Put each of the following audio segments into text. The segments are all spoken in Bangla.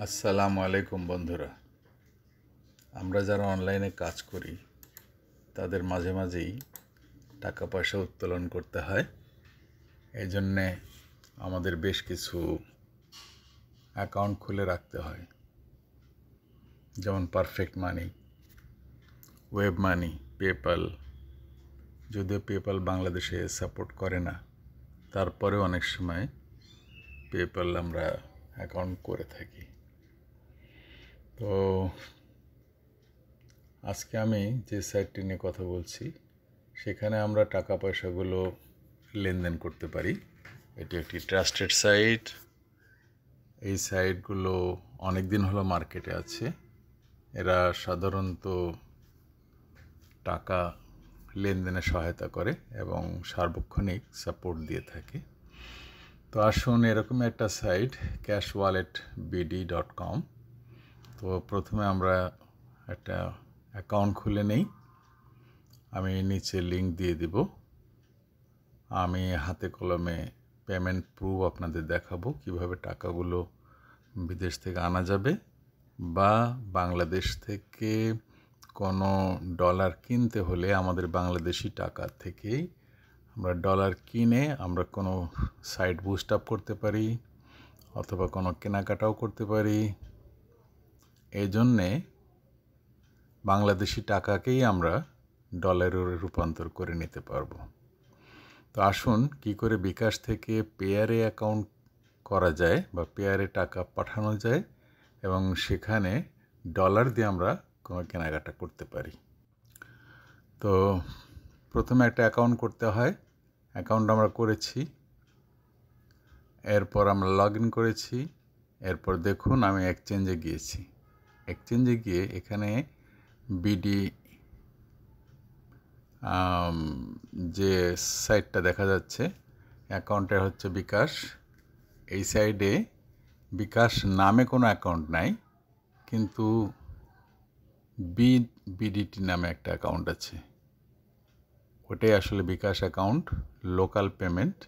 আসসালামু আলাইকুম বন্ধুরা। আমরা যারা অনলাইনে কাজ করি তাদের মাঝে মাঝেই টাকা পয়সা উত্তোলন করতে হয়। এই জন্যে আমাদের বেশ কিছু অ্যাকাউন্ট খুলে রাখতে হয়, যেমন পারফেক্ট মানি, ওয়েব মানি, পেপ্যাল। যদিও পেপ্যাল বাংলাদেশে সাপোর্ট করে না, তারপরেও অনেক সময় পেপ্যাল আমরা অ্যাকাউন্ট করে থাকি। তো আজকে আমি যে সাইটটি নিয়ে কথা বলছি সেখানে আমরা টাকা পয়সাগুলো লেনদেন করতে পারি। এটি একটি ট্রাস্টেড সাইট। এই সাইটগুলো অনেক দিন হলো মার্কেটে আছে। এরা সাধারণত টাকা লেনদেনে সহায়তা করে এবং সার্বক্ষণিক সাপোর্ট দিয়ে থাকে। তো আসুন, এরকম একটা সাইট cashwalletbd.com। তো প্রথমে আমরা একটা অ্যাকাউন্ট খুলে নেই। আমি নিচে লিংক দিয়ে দিব। আমি হাতে কলমে পেমেন্ট প্রুফ আপনাদের দেখাবো কিভাবে টাকাগুলো বিদেশ থেকে আনা যাবে, বা বাংলাদেশ থেকে কোনো ডলার কিনতে হলে আমাদের বাংলাদেশি টাকা থেকেই আমরা ডলার কিনে আমরা কোনো সাইট বুস্ট আপ করতে পারি অথবা কোনো কেনাকাটাও করতে পারি। এই জন্যে বাংলাদেশি টাকাকেই আমরা ডলারে রূপান্তর করে নিতে পারবো। তো আসুন কি করে বিকাশ থেকে পেয়ারে অ্যাকাউন্ট করা যায় বা পেয়ারে টাকা পাঠানো যায় এবং সেখানে ডলার দিয়ে আমরা কোনো কেনাকাটা করতে পারি। তো প্রথমে একটা অ্যাকাউন্ট করতে হয়। অ্যাকাউন্ট আমরা করেছি, এরপর আমরা লগ ইন করেছি। এরপর দেখুন আমি এক্সচেঞ্জে গিয়েছি। এক্সচেঞ্জে গিয়ে এখানে বিডি যে সাইটটা দেখা যাচ্ছে, অ্যাকাউন্টটা হচ্ছে বিকাশ। এই সাইডে বিকাশ নামে কোনো অ্যাকাউন্ট নাই, কিন্তু বিডিটি নামে একটা অ্যাকাউন্ট আছে। ওটাই আসলে বিকাশ অ্যাকাউন্ট, লোকাল পেমেন্ট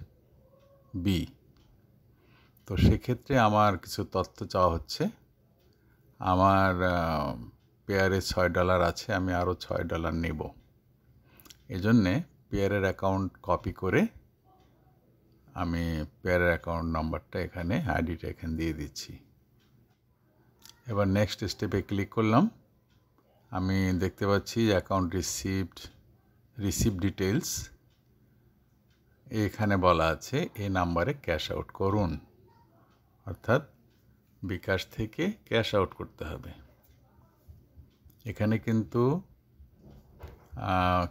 বি। তো সেক্ষেত্রে আমার কিছু তথ্য চাওয়া হচ্ছে। আমার পেয়ারে $6 আছে, আমি আরও $6 নেব। এজন্যে পেয়ারের অ্যাকাউন্ট কপি করে আমি পেয়ারের অ্যাকাউন্ট নাম্বারটা এখানে, আইডিটা এখানে দিয়ে দিচ্ছি। এবার নেক্সট স্টেপে ক্লিক করলাম। আমি দেখতে পাচ্ছি অ্যাকাউন্ট রিসিভ ডিটেলস। এখানে বলা আছে এই নাম্বারে ক্যাশ আউট করুন, অর্থাৎ বিকাশ থেকে ক্যাশ আউট করতে হবে। এখানে কিন্তু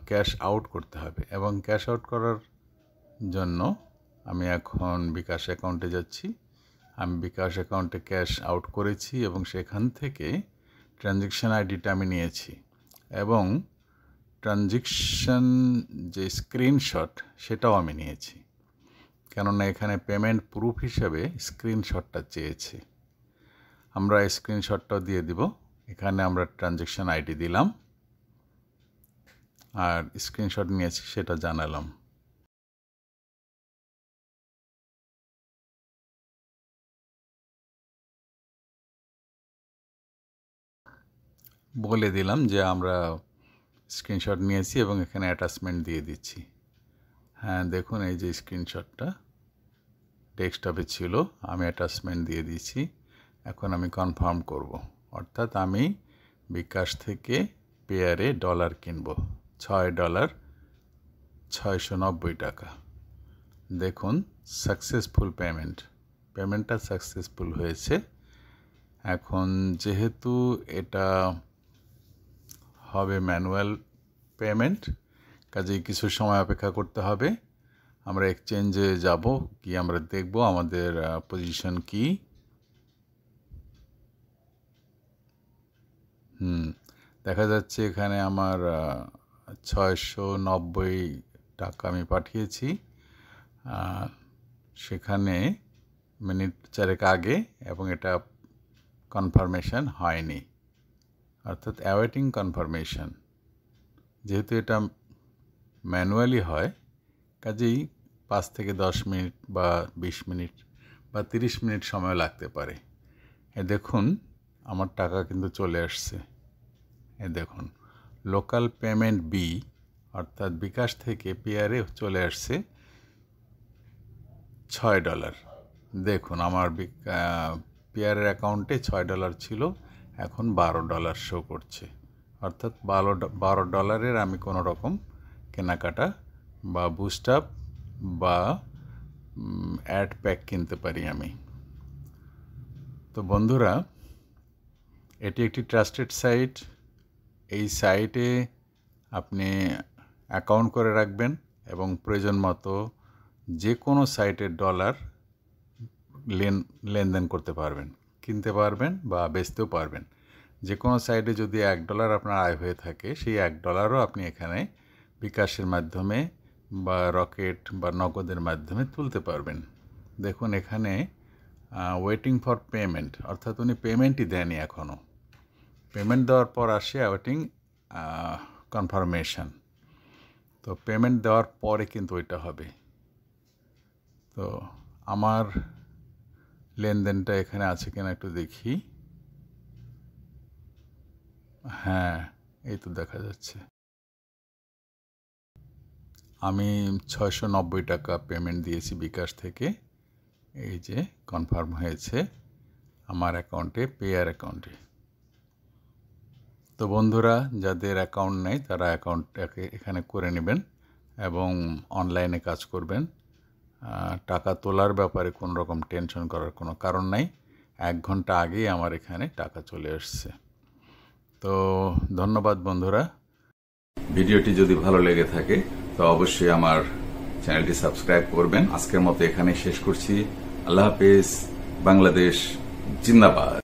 ক্যাশ আউট করতে হবে, এবং ক্যাশ আউট করার জন্য আমি এখন বিকাশ অ্যাকাউন্টে যাচ্ছি। আমি বিকাশ অ্যাকাউন্টে ক্যাশ আউট করেছি এবং সেখান থেকে ট্রানজ্যাকশান আইডিটা আমি নিয়েছি, এবং ট্রানজ্যাকশান যে স্ক্রিনশট সেটাও আমি নিয়েছি, কেননা এখানে পেমেন্ট প্রুফ হিসেবে স্ক্রিনশটটা চেয়েছে। আমরা স্ক্রিনশটটাও দিয়ে দিব। এখানে আমরা ট্রানজ্যাকশান আইডি দিলাম আর স্ক্রিনশট নিয়েছি সেটা জানালাম। বলে দিলাম যে আমরা স্ক্রিনশট নিয়েছি এবং এখানে অ্যাটাচমেন্ট দিয়ে দিচ্ছি। হ্যাঁ, দেখুন এই যে স্ক্রিনশটটা ডেস্কটপে ছিল, আমি অ্যাটাচমেন্ট দিয়ে দিয়েছি। এখন আমি কনফার্ম করব, অর্থাৎ আমি বিকাশ থেকে পেয়ারে ডলার কিনব। $6, 690 টাকা। দেখুন সাকসেসফুল পেমেন্টটা সাকসেসফুল হয়েছে। এখন যেহেতু এটা হবে ম্যানুয়াল পেমেন্ট, কাজেই কিছু সময় অপেক্ষা করতে হবে। আমরা এক্সচেঞ্জে যাব, কি আমরা দেখব আমাদের পজিশন কি। দেখা যাচ্ছে এখানে আমার 690 টাকা আমি পাঠিয়েছি, সেখানে মিনিট 4 আগে, এবং এটা কনফার্মেশন হয়নি, অর্থাৎ অ্যাওয়েটিং কনফার্মেশন। যেহেতু এটা ম্যানুয়ালি হয়, কাজেই 5 থেকে 10 মিনিট বা 20 মিনিট বা 30 মিনিট সময় লাগতে পারে। দেখুন আমার টাকা কিন্তু চলে আসছে। দেখুন লোকাল পেমেন্ট বি অর্থাৎ বিকাশ থেকে পেয়ারে চলে আসছে $6। দেখুন আমার পেয়ারের অ্যাকাউন্টে $6 ছিল, এখন $12 শো করছে। অর্থাৎ $12 আমি কোনো রকম কেনাকাটা বা বুস্ট আপ বা অ্যাড প্যাক কিনতে পারি আমি। তো বন্ধুরা, এটি একটি ট্রাস্টেড সাইট। এই সাইটে আপনি অ্যাকাউন্ট করে রাখবেন এবং প্রয়োজন মতো যে কোনো সাইটের ডলার লেনদেন করতে পারবেন, কিনতে পারবেন বা বেচতেও পারবেন। যে কোনো সাইটে যদি $1 আপনার আয় হয়ে থাকে, সেই $1ও আপনি এখানে বিকাশের মাধ্যমে বা রকেট বা নগদের মাধ্যমে তুলতে পারবেন। দেখুন এখানে ওয়েটিং ফর পেমেন্ট, অর্থাৎ উনি পেমেন্টই দেয়নি এখনও। পেমেন্ট দেওয়ার পর আসে ওয়েটিং কনফার্মেশন। তো পেমেন্ট দেওয়ার পরে কিন্তু ওইটা হবে। তো আমার লেনদেনটা এখানে আছে কিনা একটু দেখি। হ্যাঁ, এই তো দেখা যাচ্ছে। আমি $690 পেমেন্ট দিয়েছি বিকাশ থেকে। এই যে কনফার্ম হয়েছে আমার অ্যাকাউন্টে, পেয়ার অ্যাকাউন্টে। তো বন্ধুরা, যাদের অ্যাকাউন্ট নেই তারা অ্যাকাউন্টটাকে এখানে করে নেবেন এবং অনলাইনে কাজ করবেন। টাকা তোলার ব্যাপারে কোনো রকম টেনশন করার কোনো কারণ নাই। 1 ঘন্টা আগেই আমার এখানে টাকা চলে আসছে। তো ধন্যবাদ বন্ধুরা। ভিডিওটি যদি ভালো লেগে থাকে তো অবশ্যই আমার চ্যানেলটি সাবস্ক্রাইব করবেন। আজকের মতো এখানেই শেষ করছি। আল্লাহ হাফেজ। বাংলাদেশ জিন্দাবাদ।